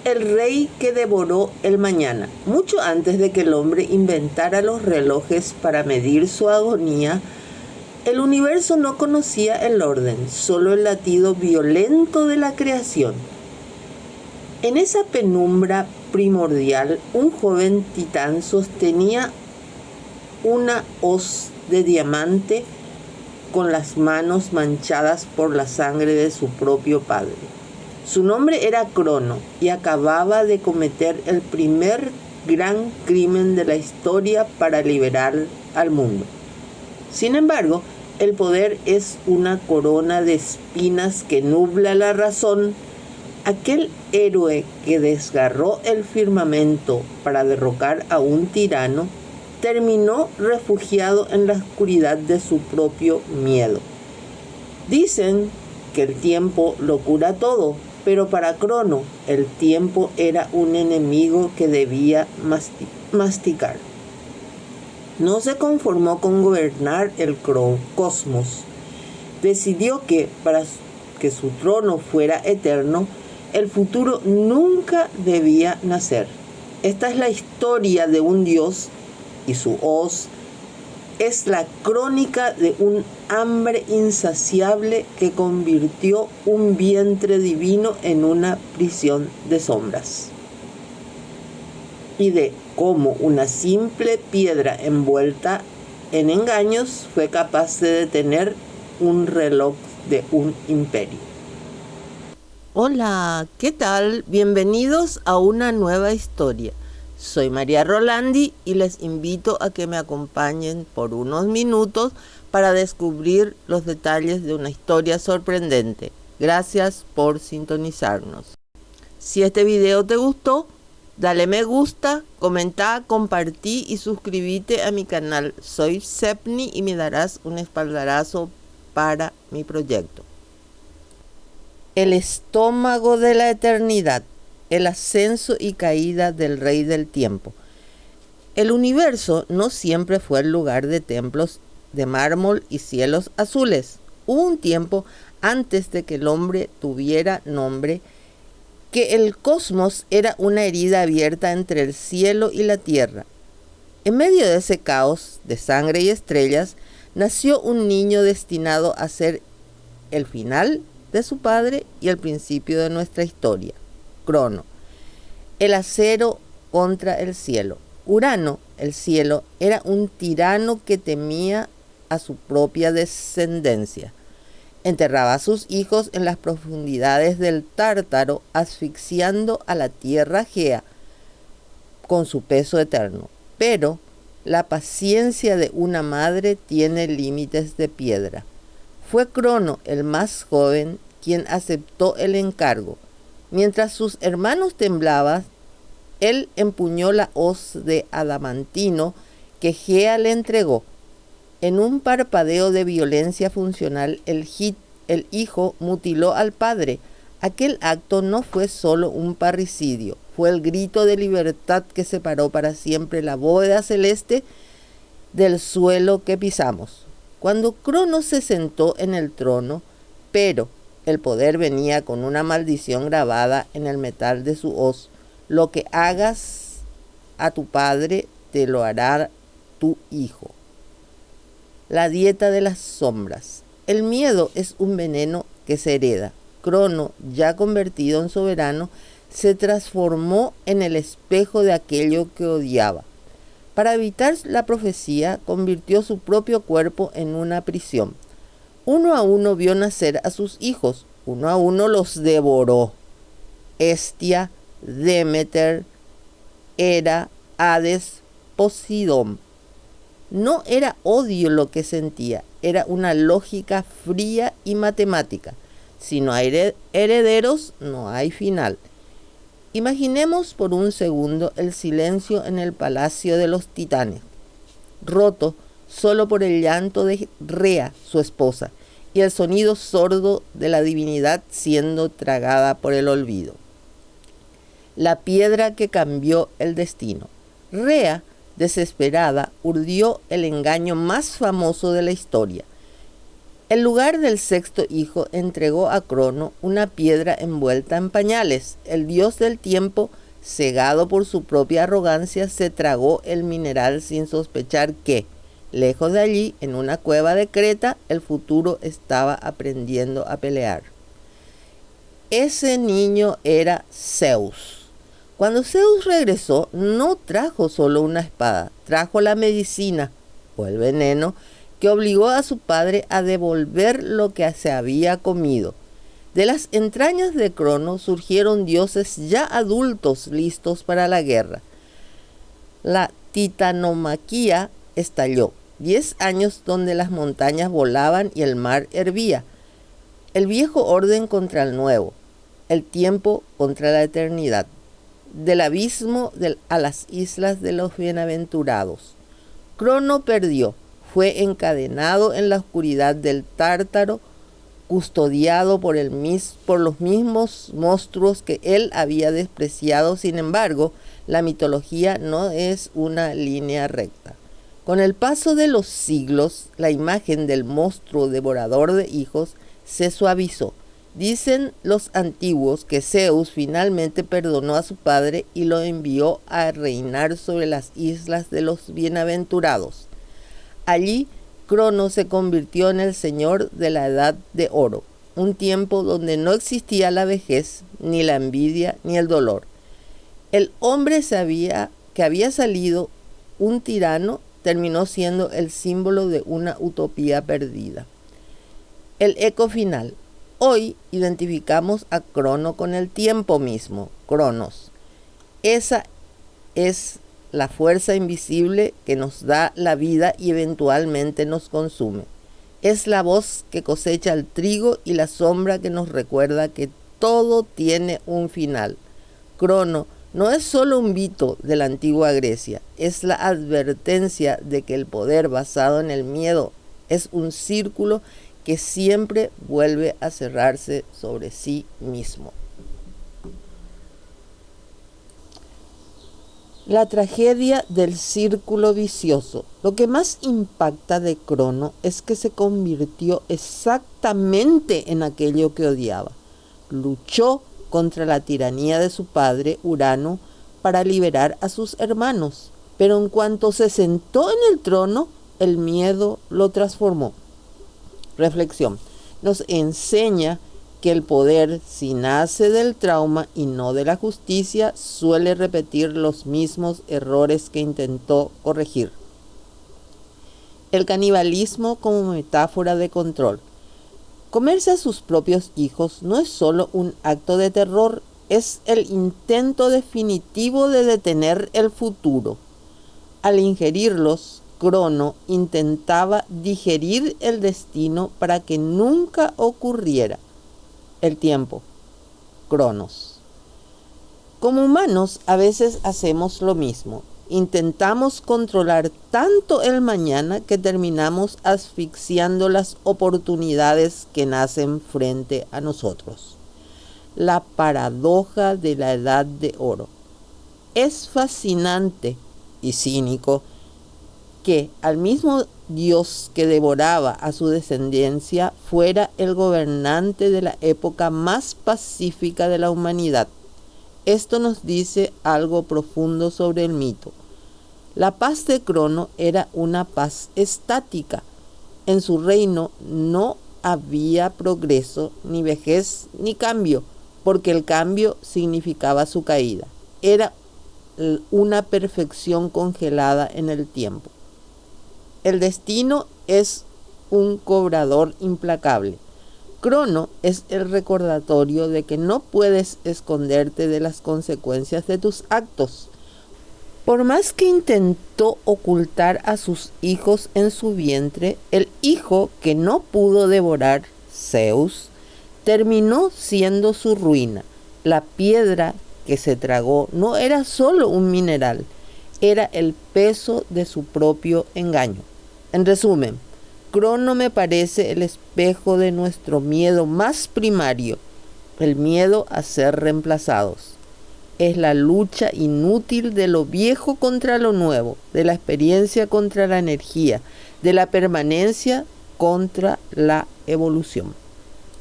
El rey que devoró el mañana. Mucho antes de que el hombre inventara los relojes para medir su agonía, el universo no conocía el orden, solo el latido violento de la creación. En esa penumbra primordial, un joven titán sostenía una hoz de diamante con las manos manchadas por la sangre de su propio padre. Su nombre era Crono y acababa de cometer el primer gran crimen de la historia para liberar al mundo. Sin embargo, el poder es una corona de espinas que nubla la razón. Aquel héroe que desgarró el firmamento para derrocar a un tirano terminó refugiado en la oscuridad de su propio miedo. Dicen que el tiempo lo cura todo, pero para Crono el tiempo era un enemigo que debía masticar. No se conformó con gobernar el cosmos. Decidió que para que su trono fuera eterno, el futuro nunca debía nacer. Esta es la historia de un dios y su hoz es la crónica de un hambre insaciable que convirtió un vientre divino en una prisión de sombras. Y de cómo una simple piedra envuelta en engaños fue capaz de detener un reloj de un imperio. Hola, ¿qué tal? Bienvenidos a una nueva historia. Soy María Rolandi y les invito a que me acompañen por unos minutos para descubrir los detalles de una historia sorprendente. Gracias por sintonizarnos. Si este video te gustó, dale me gusta, comenta, compartí y suscríbete a mi canal. Soy Sepni y me darás un espaldarazo para mi proyecto. El estómago de la eternidad. El ascenso y caída del rey del tiempo. El universo no siempre fue el lugar de templos de mármol y cielos azules. Hubo un tiempo antes de que el hombre tuviera nombre, que el cosmos era una herida abierta entre el cielo y la tierra. En medio de ese caos de sangre y estrellas, nació un niño destinado a ser el final de su padre y el principio de nuestra historia. Crono, el acero contra el cielo. Urano, el cielo, era un tirano que temía a su propia descendencia. Enterraba a sus hijos en las profundidades del Tártaro, asfixiando a la tierra Gea con su peso eterno. Pero la paciencia de una madre tiene límites de piedra. Fue Crono, el más joven, quien aceptó el encargo. Mientras sus hermanos temblaban, él empuñó la hoz de adamantino que Gea le entregó. En un parpadeo de violencia funcional, el hijo mutiló al padre. Aquel acto no fue solo un parricidio, fue el grito de libertad que separó para siempre la bóveda celeste del suelo que pisamos. Cuando Crono se sentó en el trono, pero el poder venía con una maldición grabada en el metal de su hoz. Lo que hagas a tu padre, te lo hará tu hijo. La dieta de las sombras. El miedo es un veneno que se hereda. Crono, ya convertido en soberano, se transformó en el espejo de aquello que odiaba. Para evitar la profecía, convirtió su propio cuerpo en una prisión. Uno a uno vio nacer a sus hijos, uno a uno los devoró. Hestia, Demeter, Hera, Hades, Poseidón. No era odio lo que sentía, era una lógica fría y matemática. Si no hay herederos, no hay final. Imaginemos por un segundo el silencio en el palacio de los titanes, roto solo por el llanto de Rea, su esposa, y el sonido sordo de la divinidad siendo tragada por el olvido. La piedra que cambió el destino. Rea, desesperada, urdió el engaño más famoso de la historia. En lugar del sexto hijo, entregó a Crono una piedra envuelta en pañales. El dios del tiempo, cegado por su propia arrogancia, se tragó el mineral sin sospechar que, lejos de allí, en una cueva de Creta, el futuro estaba aprendiendo a pelear. Ese niño era Zeus. Cuando Zeus regresó, no trajo solo una espada, trajo la medicina, o el veneno, que obligó a su padre a devolver lo que se había comido. De las entrañas de Crono surgieron dioses ya adultos listos para la guerra. La titanomaquia estalló, 10 años donde las montañas volaban y el mar hervía. El viejo orden contra el nuevo, el tiempo contra la eternidad. Del abismo a las islas de los bienaventurados. Crono perdió. Fue encadenado en la oscuridad del Tártaro, custodiado por los mismos monstruos que él había despreciado. Sin embargo, la mitología no es una línea recta. Con el paso de los siglos, la imagen del monstruo devorador de hijos se suavizó. Dicen los antiguos que Zeus finalmente perdonó a su padre y lo envió a reinar sobre las islas de los bienaventurados. Allí, Crono se convirtió en el señor de la Edad de Oro, un tiempo donde no existía la vejez, ni la envidia, ni el dolor. El hombre que había salido un tirano terminó siendo el símbolo de una utopía perdida. El eco final. Hoy identificamos a Crono con el tiempo mismo, Cronos. Esa es la fuerza invisible que nos da la vida y eventualmente nos consume. Es la voz que cosecha el trigo y la sombra que nos recuerda que todo tiene un final. Crono no es solo un mito de la antigua Grecia, es la advertencia de que el poder basado en el miedo es un círculo que siempre vuelve a cerrarse sobre sí mismo. La tragedia del círculo vicioso. Lo que más impacta de Crono es que se convirtió exactamente en aquello que odiaba. Luchó contra la tiranía de su padre, Urano, para liberar a sus hermanos. Pero en cuanto se sentó en el trono, el miedo lo transformó. Reflexión. Nos enseña que el poder, si nace del trauma y no de la justicia, suele repetir los mismos errores que intentó corregir. El canibalismo como metáfora de control. Comerse a sus propios hijos no es solo un acto de terror, es el intento definitivo de detener el futuro. Al ingerirlos, Crono intentaba digerir el destino para que nunca ocurriera. El tiempo, Cronos. Como humanos a veces hacemos lo mismo. Intentamos controlar tanto el mañana que terminamos asfixiando las oportunidades que nacen frente a nosotros. La paradoja de la Edad de Oro. Es fascinante y cínico que al mismo Dios que devoraba a su descendencia fuera el gobernante de la época más pacífica de la humanidad. Esto nos dice algo profundo sobre el mito. La paz de Crono era una paz estática. En su reino no había progreso, ni vejez, ni cambio, porque el cambio significaba su caída. Era una perfección congelada en el tiempo. El destino es un cobrador implacable. Crono es el recordatorio de que no puedes esconderte de las consecuencias de tus actos. Por más que intentó ocultar a sus hijos en su vientre, el hijo que no pudo devorar, Zeus, terminó siendo su ruina. La piedra que se tragó no era solo un mineral, era el peso de su propio engaño. En resumen, Crono me parece el espejo de nuestro miedo más primario, el miedo a ser reemplazados. Es la lucha inútil de lo viejo contra lo nuevo, de la experiencia contra la energía, de la permanencia contra la evolución.